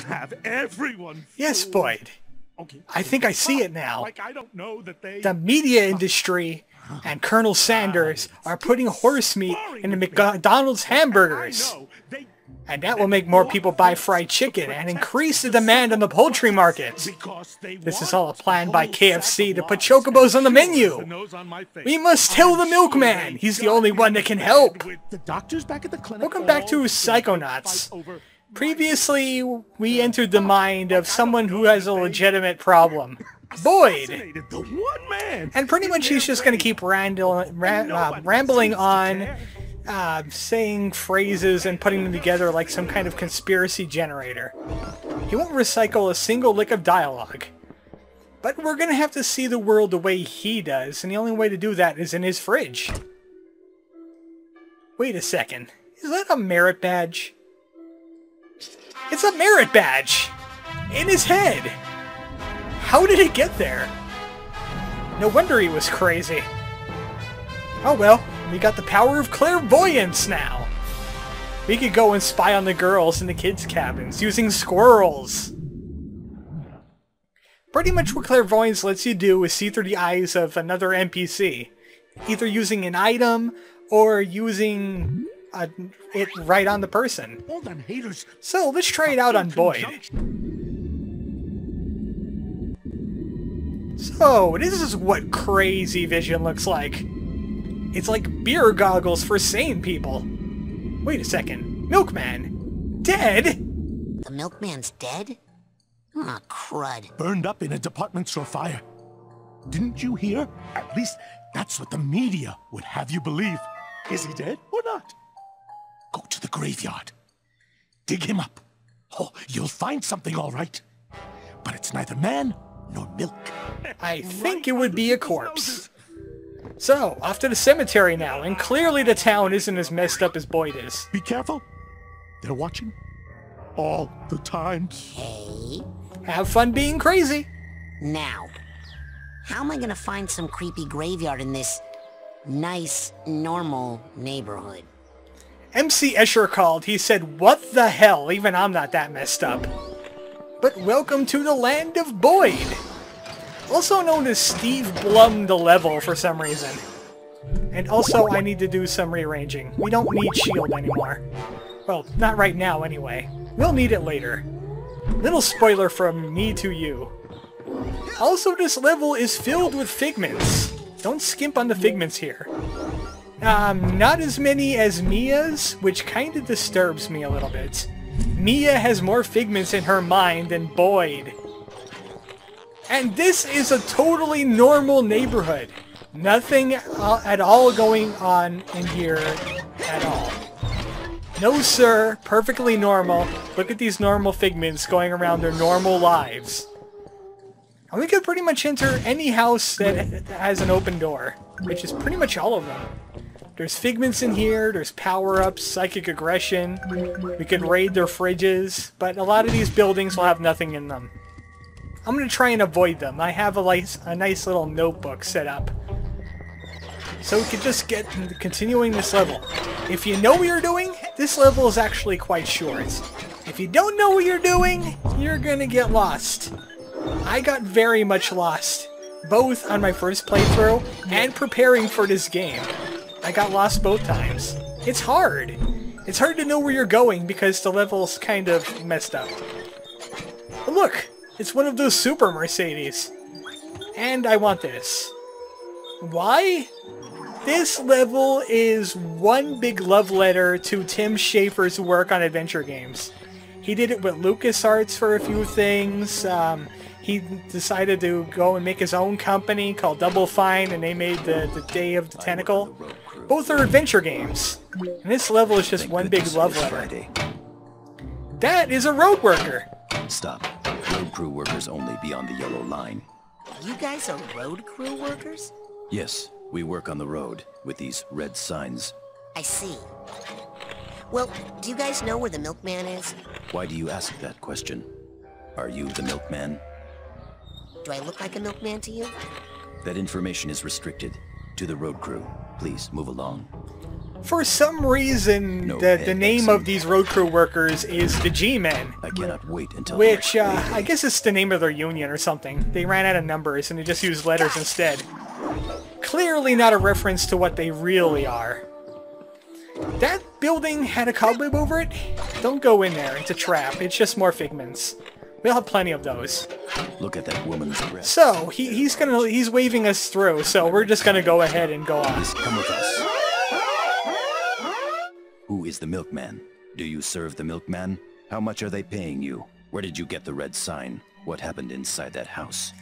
Have everyone. Yes, Boyd. Okay. I think I see it now. Like I don't know that they. The media industry and Colonel Sanders are putting horse meat in the McDonald's hamburgers. I know. They. And that will make more people buy fried chicken and increase the demand on the poultry market. This is all a plan by KFC to put chocobos on the menu. We must tell the milkman. He's the only one that can help. Welcome back to Psychonauts. Previously, we entered the mind of someone who has a legitimate problem. Boyd! And pretty much he's just going to keep rambling on, saying phrases and putting them together like some kind of conspiracy generator. He won't recycle a single lick of dialogue. But we're going to have to see the world the way he does, and the only way to do that is in his fridge. Wait a second. Is that a merit badge? It's a merit badge! In his head! How did it get there? No wonder he was crazy. Oh well, we got the power of clairvoyance now. We could go and spy on the girls in the kids' cabins using squirrels. Pretty much what clairvoyance lets you do is see through the eyes of another NPC. Either using an item or using it right on the person. So let's try it out on Boyd. So this is what crazy vision looks like. It's like beer goggles for sane people. Wait a second. Milkman? Dead? The milkman's dead? Aw, crud. Burned up in a department store fire. Didn't you hear? At least that's what the media would have you believe. Is he dead or not? Go to the graveyard. Dig him up. Oh, you'll find something all right. But it's neither man nor milk. I think it would be a corpse. So, off to the cemetery now, and clearly the town isn't as messed up as Boyd is. Be careful. They're watching. All the time. Hey. Have fun being crazy. Now, how am I gonna find some creepy graveyard in this nice, normal neighborhood? MC Escher called. He said, "What the hell? Even I'm not that messed up." But welcome to the land of Boyd. Also known as Steve Blum the level for some reason. And also I need to do some rearranging. We don't need shield anymore. Well, not right now anyway. We'll need it later. Little spoiler from me to you. Also, this level is filled with figments. Don't skimp on the figments here. Not as many as Mia's, which kind of disturbs me a little bit. Mia has more figments in her mind than Boyd. And this is a totally normal neighborhood. Nothing at all going on in here at all. No sir, perfectly normal. Look at these normal figments going around their normal lives. And we could pretty much enter any house that has an open door, which is pretty much all of them. There's figments in here, there's power-ups, psychic aggression. We could raid their fridges, but a lot of these buildings will have nothing in them. I'm going to try and avoid them. I have a nice little notebook set up. So we could just get continuing this level. If you know what you're doing, this level is actually quite short. If you don't know what you're doing, you're going to get lost. I got very much lost, both on my first playthrough and preparing for this game. I got lost both times. It's hard. It's hard to know where you're going because the level's kind of messed up. But look, it's one of those super Mercedes. And I want this. Why? This level is one big love letter to Tim Schafer's work on adventure games. He did it with LucasArts for a few things. He decided to go and make his own company called Double Fine, and they made the Day of the Tentacle. Both are adventure games. And this level is just one big love letter. That is a road worker. Stop. Road crew workers only beyond the yellow line. You guys are road crew workers? Yes, we work on the road with these red signs. I see. Well, do you guys know where the milkman is? Why do you ask that question? Are you the milkman? Do I look like a milkman to you? That information is restricted to the road crew. Please move along. For some reason, the name of these road crew workers is the G-Men. I cannot wait until Which, I guess it's the name of their union or something. They ran out of numbers and they just used letters instead. Clearly not a reference to what they really are. That building had a cobweb over it? Don't go in there, it's a trap. It's just more figments. We'll have plenty of those. Look at that woman's breath. So, he's waving us through, so we're just gonna go ahead and go on. Come with us. Who is the milkman? Do you serve the milkman? How much are they paying you? Where did you get the red sign? What happened inside that house?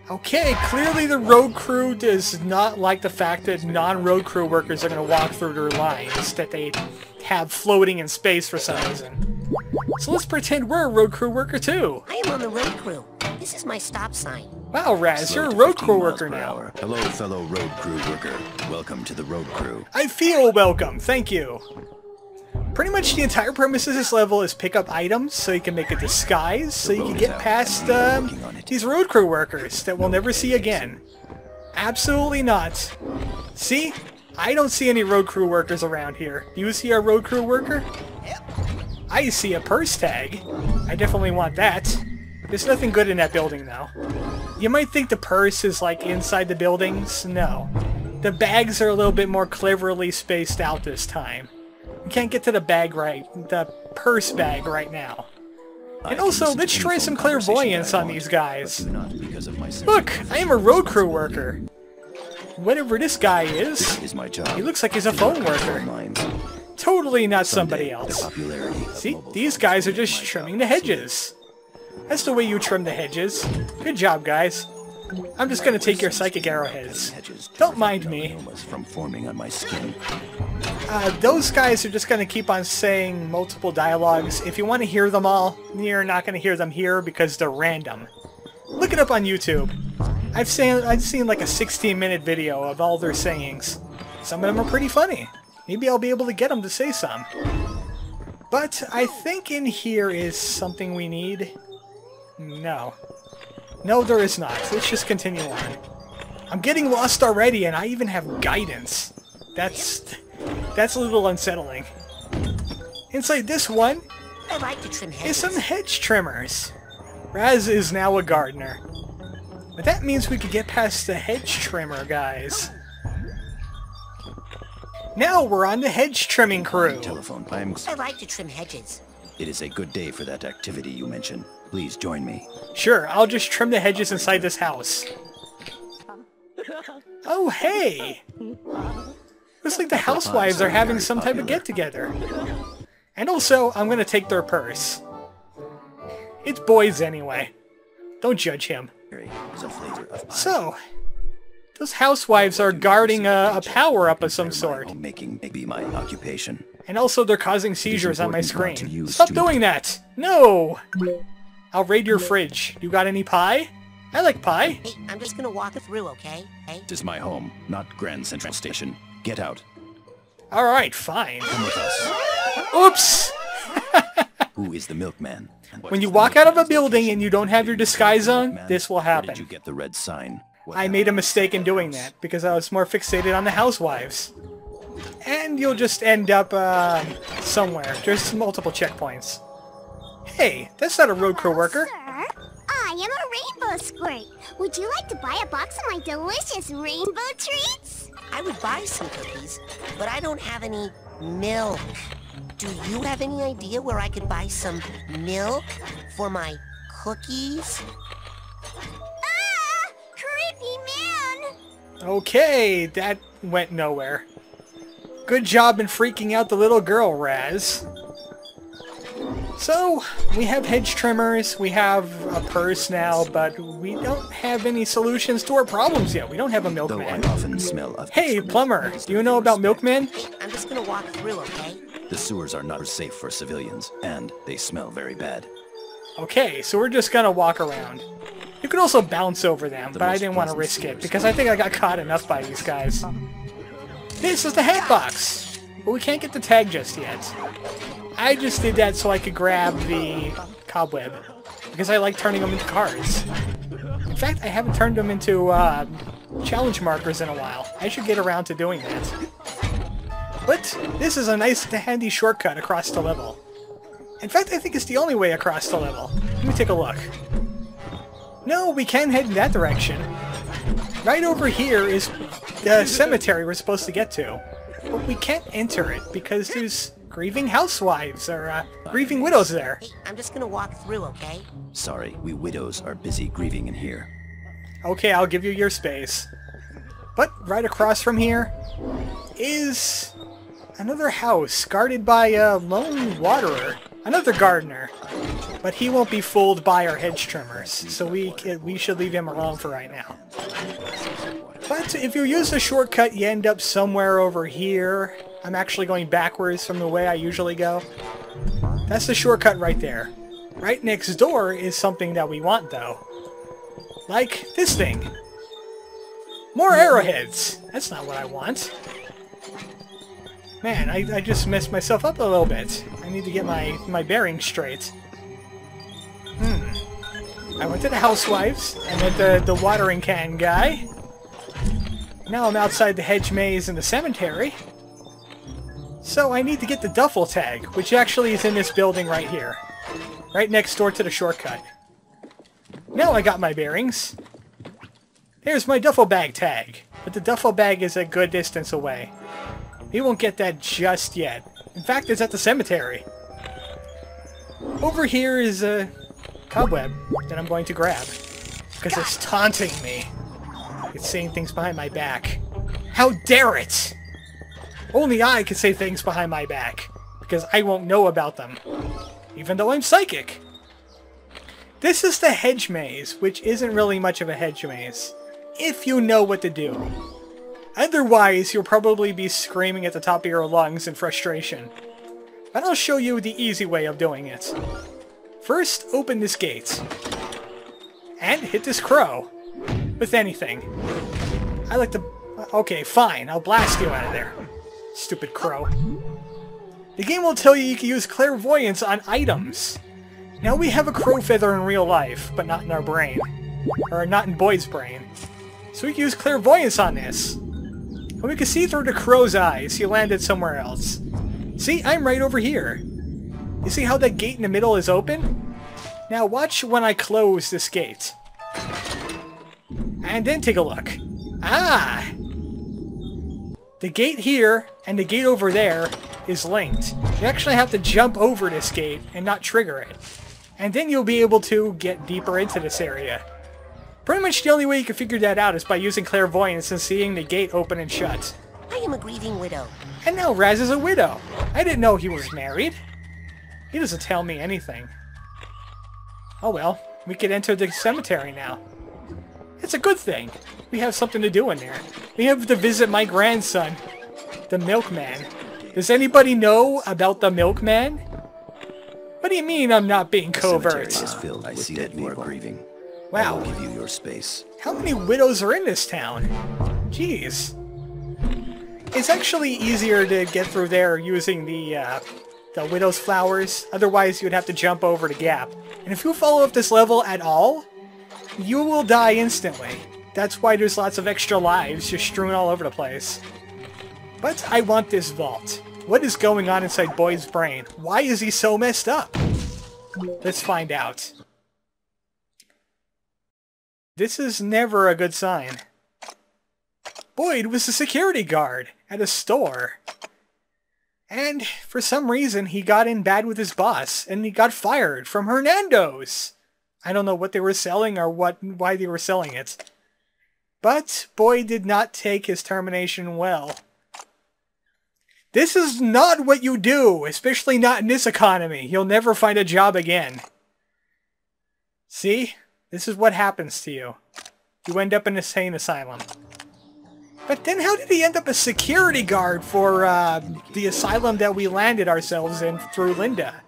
Okay, clearly the road crew does not like the fact that non-road crew workers are going to walk through their lines that they have floating in space for some reason. So let's pretend we're a road crew worker too. I am on the road crew. This is my stop sign. Wow, Raz, you're a road crew worker now. Hello, fellow road crew worker. Welcome to the road crew. I feel welcome, thank you. Pretty much the entire premise of this level is pick up items so you can make a disguise, so you can get past these road crew workers that we'll never see again. Absolutely not. See? I don't see any road crew workers around here. Do you see a road crew worker? I see a purse tag. I definitely want that. There's nothing good in that building though. You might think the purse is like inside the buildings. No. The bags are a little bit more cleverly spaced out this time. You can't get to the purse bag right now. And also, let's try some clairvoyance on these guys. Look, I am a road crew worker. Whatever this guy is, he looks like he's a phone worker. Totally not somebody else. See, these guys are just trimming the hedges. That's the way you trim the hedges. Good job, guys. I'm just gonna take your psychic arrowheads. Don't mind me. Those guys are just gonna keep on saying multiple dialogues. If you want to hear them all, you're not gonna hear them here because they're random. Look it up on YouTube. I've seen like a 16-minute video of all their sayings. Some of them are pretty funny. Maybe I'll be able to get them to say some. But I think in here is something we need. No. No, there is not. Let's just continue on. I'm getting lost already, and I even have guidance. That's a little unsettling. Inside this one I like to trim hedges. is some hedge trimmers. Raz is now a gardener. But that means we could get past the hedge trimmer guys. Now we're on the hedge trimming crew. Telephone. I like to trim hedges. It is a good day for that activity you mentioned. Please join me. Sure, I'll just trim the hedges inside this house. Oh, hey! Looks like the housewives are having some type of get-together. And also, I'm gonna take their purse. It's boys anyway. Don't judge him. So, those housewives are guarding a power-up of some sort. Making maybe my occupation. And also they're causing seizures on my screen. Stop doing that! No! I'll raid your fridge. You got any pie? I like pie. Hey, I'm just gonna walk through, okay? Hey? This is my home, not Grand Central Station. Get out. Alright, fine. Come with us. Oops! Who is the milkman? When you walk out of a building and you don't have your disguise on, this will Where did happen. you get the red sign? I made a mistake in doing that because I was more fixated on the housewives. And you'll just end up somewhere. There's multiple checkpoints. Hey, that's not a road crew worker. Sir, I am a rainbow squirt. Would you like to buy a box of my delicious rainbow treats? I would buy some cookies, but I don't have any milk. Do you have any idea where I could buy some milk for my cookies? Ah! Creepy man! Okay, that went nowhere. Good job in freaking out the little girl, Raz. So, we have hedge trimmers, we have a purse now, but we don't have any solutions to our problems yet. We don't have a Though I milkman. often smell of Hey, plumber, do you know about milkmen? Hey, I'm just gonna walk through, okay? The sewers are not safe for civilians, and they smell very bad. Okay, so we're just gonna walk around. You could also bounce over them, but I didn't want to risk it, because I think I got caught enough by these guys. This is the hat box! But we can't get the tag just yet. I just did that so I could grab the cobweb, because I like turning them into cards. In fact, I haven't turned them into challenge markers in a while. I should get around to doing that. But this is a nice handy shortcut across the level. In fact, I think it's the only way across the level. Let me take a look. No, we can head in that direction. Right over here is the cemetery we're supposed to get to. But we can't enter it because there's grieving housewives or grieving widows there. Hey, I'm just gonna walk through, okay? Sorry, we widows are busy grieving in here. Okay, I'll give you your space. But right across from here is another house guarded by a lone waterer, another gardener. But he won't be fooled by our hedge trimmers, so we should leave him alone for right now. But if you use the shortcut, you end up somewhere over here. I'm actually going backwards from the way I usually go. That's the shortcut right there. Right next door is something that we want, though. Like this thing. More arrowheads. That's not what I want. Man, I just messed myself up a little bit. I need to get my bearings straight. I went to the housewives, and then the watering can guy. Now I'm outside the hedge maze in the cemetery. So I need to get the duffel tag, which actually is in this building right here. Right next door to the shortcut. Now I got my bearings. There's my duffel bag tag, but the duffel bag is a good distance away. We won't get that just yet. In fact, it's at the cemetery. Over here is a cobweb that I'm going to grab, because it's taunting me. It's saying things behind my back. How dare it! Only I can say things behind my back, because I won't know about them, even though I'm psychic. This is the hedge maze, which isn't really much of a hedge maze, if you know what to do. Otherwise, you'll probably be screaming at the top of your lungs in frustration. But I'll show you the easy way of doing it. First, open this gate. And hit this crow. With anything. I like to... Okay, fine. I'll blast you out of there. Stupid crow. The game will tell you can use clairvoyance on items. Now we have a crow feather in real life, but not in our brain. Or not in Boyd's brain. So we can use clairvoyance on this. And we can see through the crow's eyes. He landed somewhere else. See, I'm right over here. You see how that gate in the middle is open? Now watch when I close this gate. And then take a look. Ah! The gate here and the gate over there is linked. You actually have to jump over this gate and not trigger it. And then you'll be able to get deeper into this area. Pretty much the only way you can figure that out is by using clairvoyance and seeing the gate open and shut. I am a grieving widow. And now Raz is a widow. I didn't know he was married. He doesn't tell me anything. Oh well, we could enter the cemetery now. It's a good thing. We have something to do in there. We have to visit my grandson, the milkman. Does anybody know about the milkman? What do you mean I'm not being covert? The cemetery is filled with dead people. You are grieving. Wow. I will give you your space. How many widows are in this town? Jeez. It's actually easier to get through there using the widow's flowers. Otherwise, you'd have to jump over the gap. And if you follow up this level at all, you will die instantly. That's why there's lots of extra lives just strewn all over the place. But I want this vault. What is going on inside Boyd's brain? Why is he so messed up? Let's find out. This is never a good sign. Boyd was a security guard at a store. And for some reason, he got in bad with his boss, and he got fired from Hernando's. I don't know what they were selling or why they were selling it. But Boyd did not take his termination well. This is not what you do, especially not in this economy. You'll never find a job again. See? This is what happens to you. You end up in a insane asylum. But then how did he end up a security guard for the asylum that we landed ourselves in through Linda?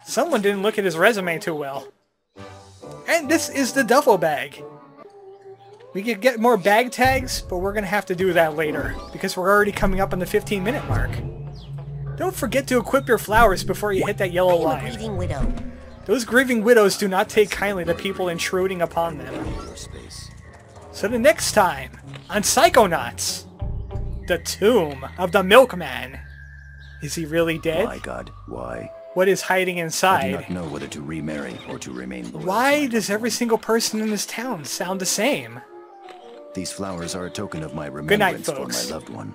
Someone didn't look at his resume too well. And this is the duffel bag. We could get more bag tags, but we're going to have to do that later, because we're already coming up on the 15-minute mark. Don't forget to equip your flowers before you hit that yellow line. I am a grieving widow. Those grieving widows do not take kindly to people intruding upon them. So the next time, on Psychonauts, The tomb of the milkman. Is he really dead? My God, why? What is hiding I do inside? not know whether to remarry or to remain loyal. Why does every single person in this town sound the same? These flowers are a token of my Good night, remembrance for folks. my loved one.